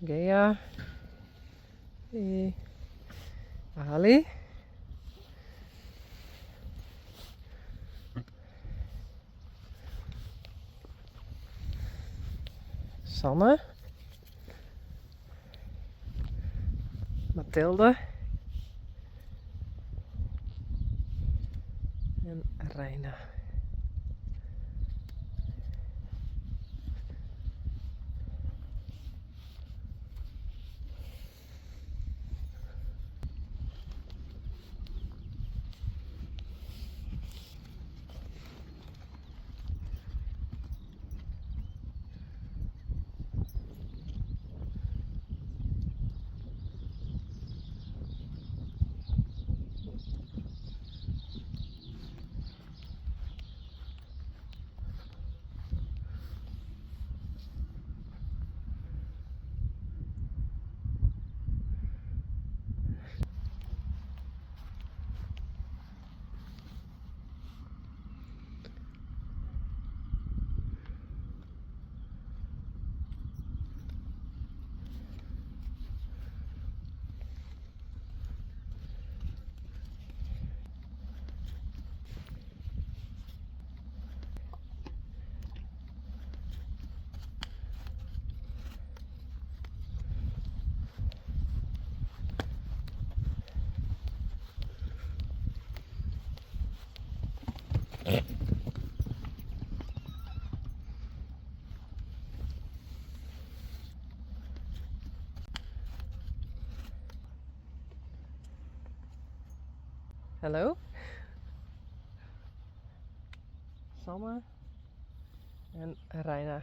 Gea. Ali. Sanne. Mathilde. En Reina. Hallo? Sanne. En Reina.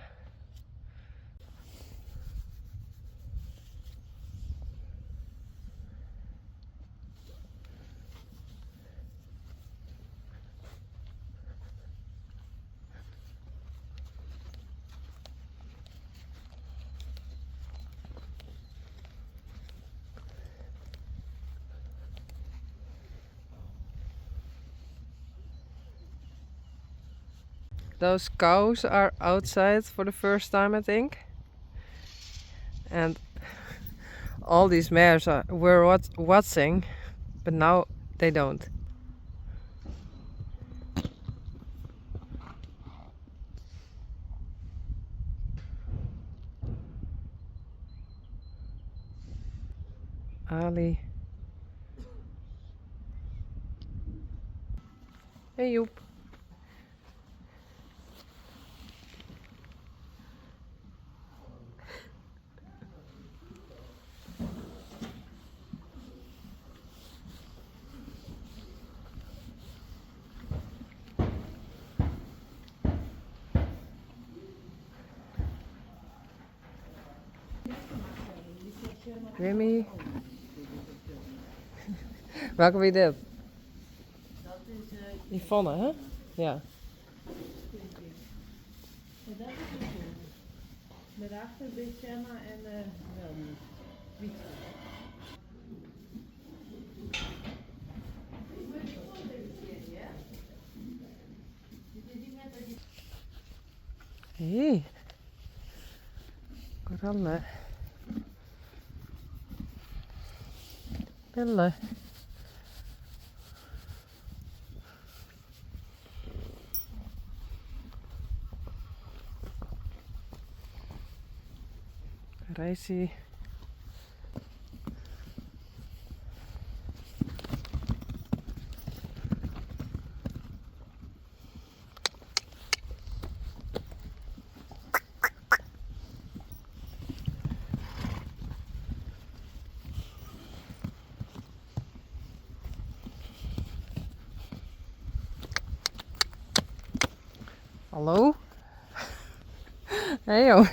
Those cows are outside for the first time, I think. And all these mares were watching, but now they don't. Ali. Hey Joep. Remy. Welke wie dit? Dat is Yvonne, hè? Ja. en dat is het goed. Met achter Becema en wel niet. Wie Hé. Korallen. Bellen. Reisie. Hallo? Hey joh.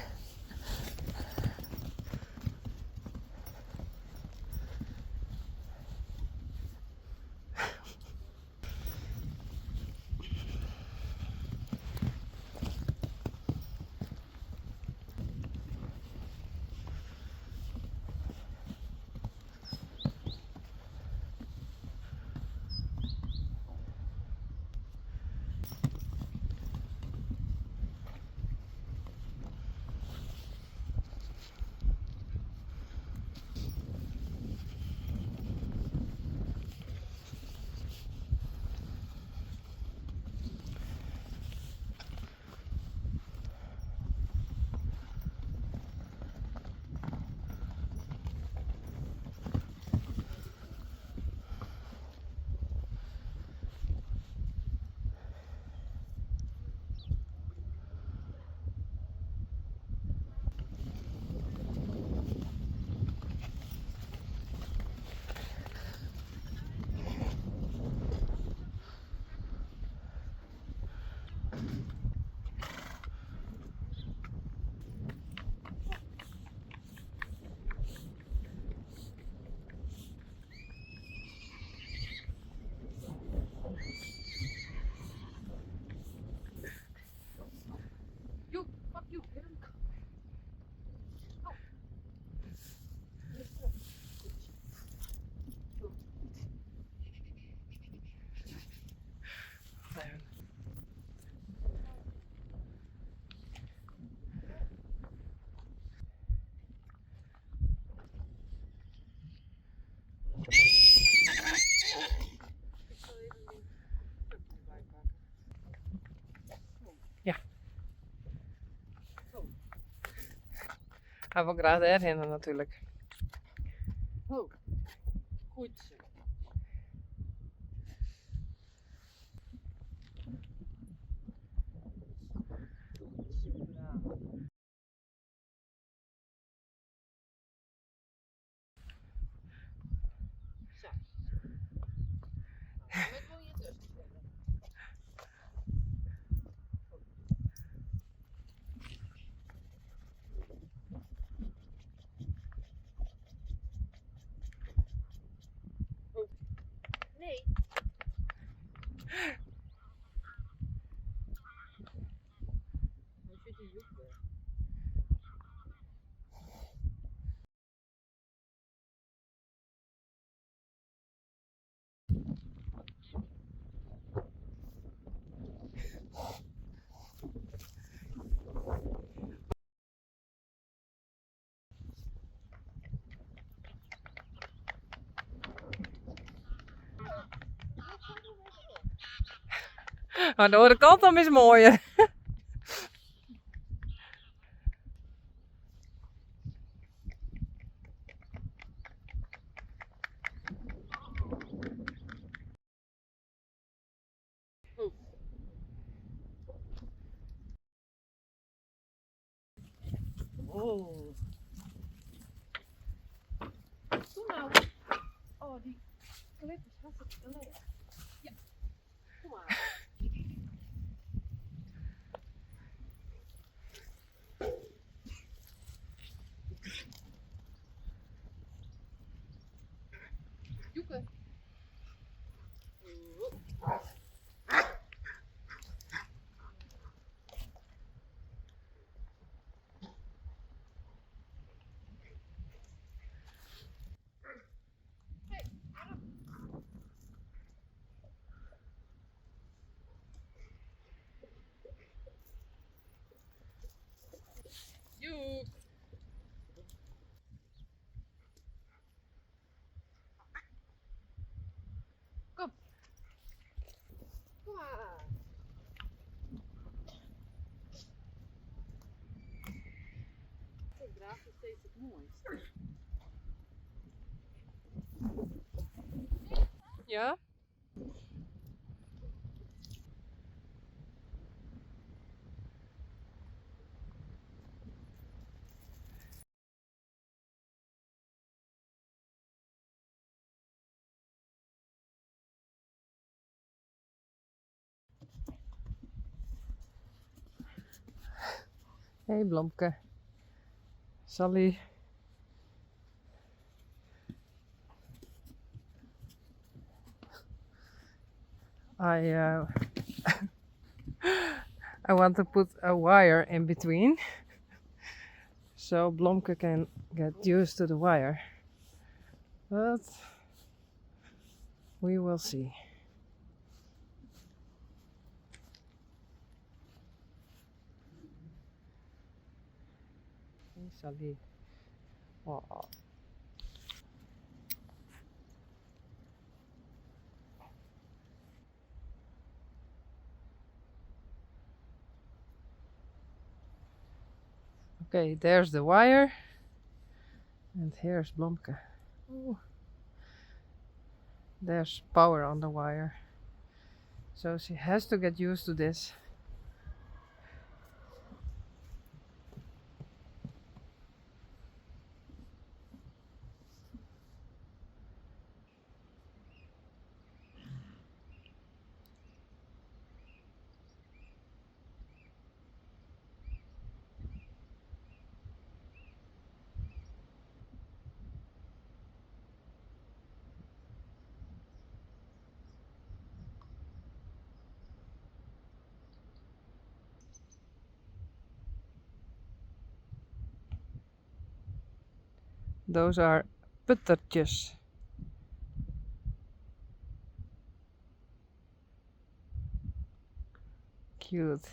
Hij wil graag daarheen natuurlijk. Oh, goed zo. Zo. Nou, wat wil je tussen zetten? Oh. Nee. Hoe zit die joepen? Aan de andere kant dan is mooier. Oh. Doe nou. Oh, die clip is hartstikke leeg. Ja. Kom maar. Joeke. Joek. Kom. Kom maar. Ik draag nog steeds het mooiste. Ja? Hey Blomke. Sally. I I want to put a wire in between so Blomke can get used to the wire. But we will see. Hey Sally. Oh. Okay, there's the wire. And here's Blomke. Ooh. There's power on the wire. So she has to get used to this. Those are puttertjes. Cute.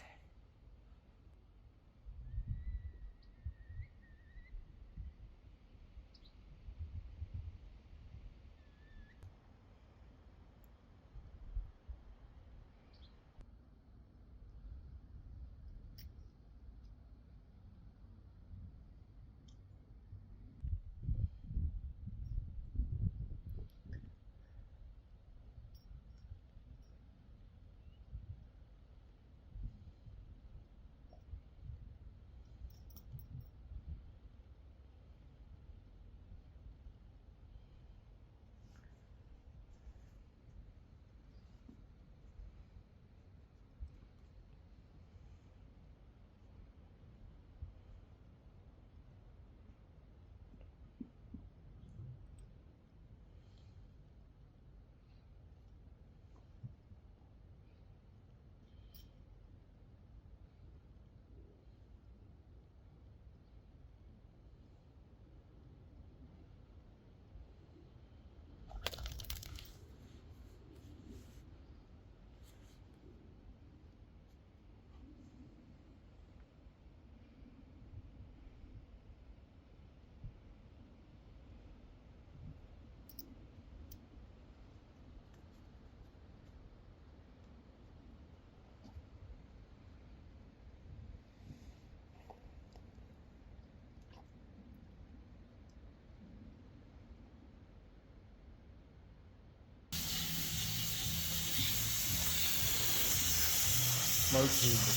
Motorrieden.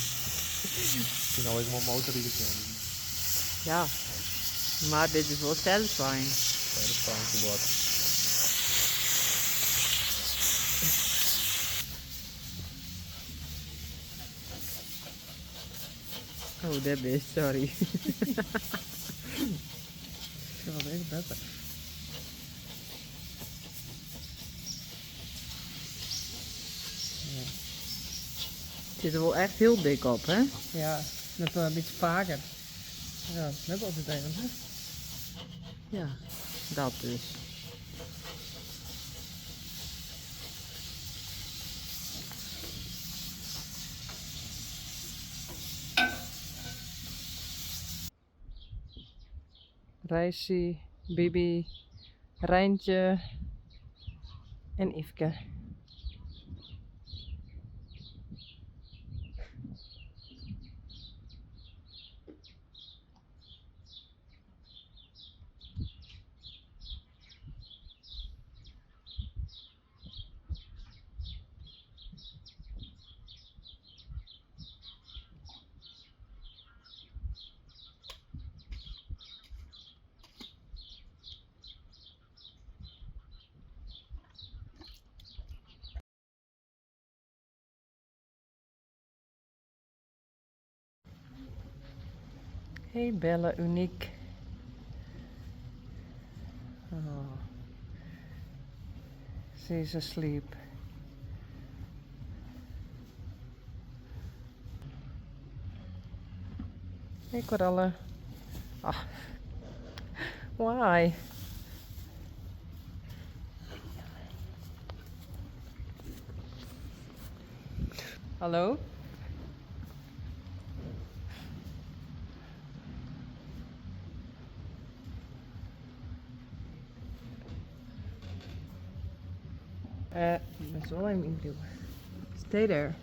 Nou, ik moet motorrieden kennen. Ja, maar dit is wel satisfying. Dat is fijn te worden. Oh, dat is sorry. Ja, dat is beter. Het zit er wel echt heel dik op, hè? Ja, net wel een beetje vaker. Ja, net altijd even, hè? Ja, dat dus. Reisje, Bibi, Rijntje en Yveske. Hey Bella, uniek. Oh. She's asleep. Hey Coralle. Ah. Why? Hallo? Dat is wel even doen. Stay there.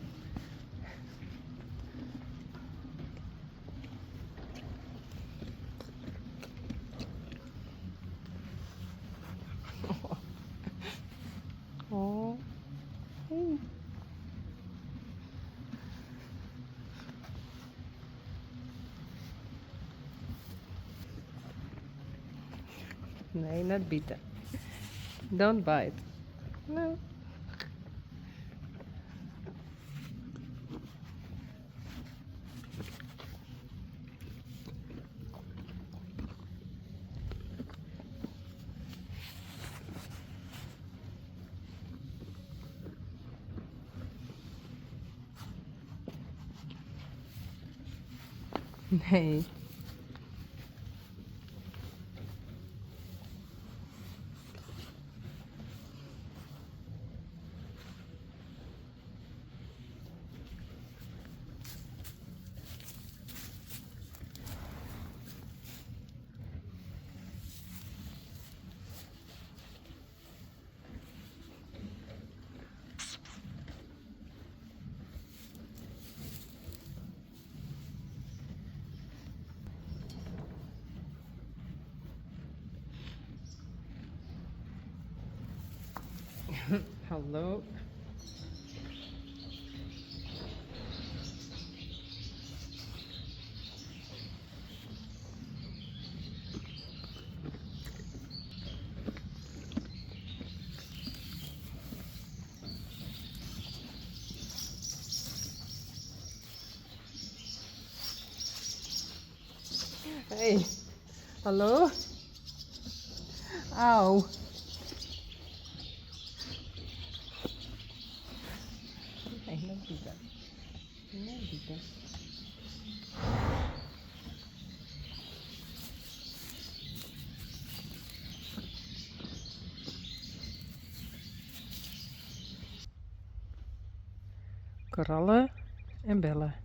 Oh. Hey. Nee, net bieten. Don't bite. No. Nee. Hallo. Hey. Hallo? Auw. Nee, net bieten. Net bieten. Korallen en bellen.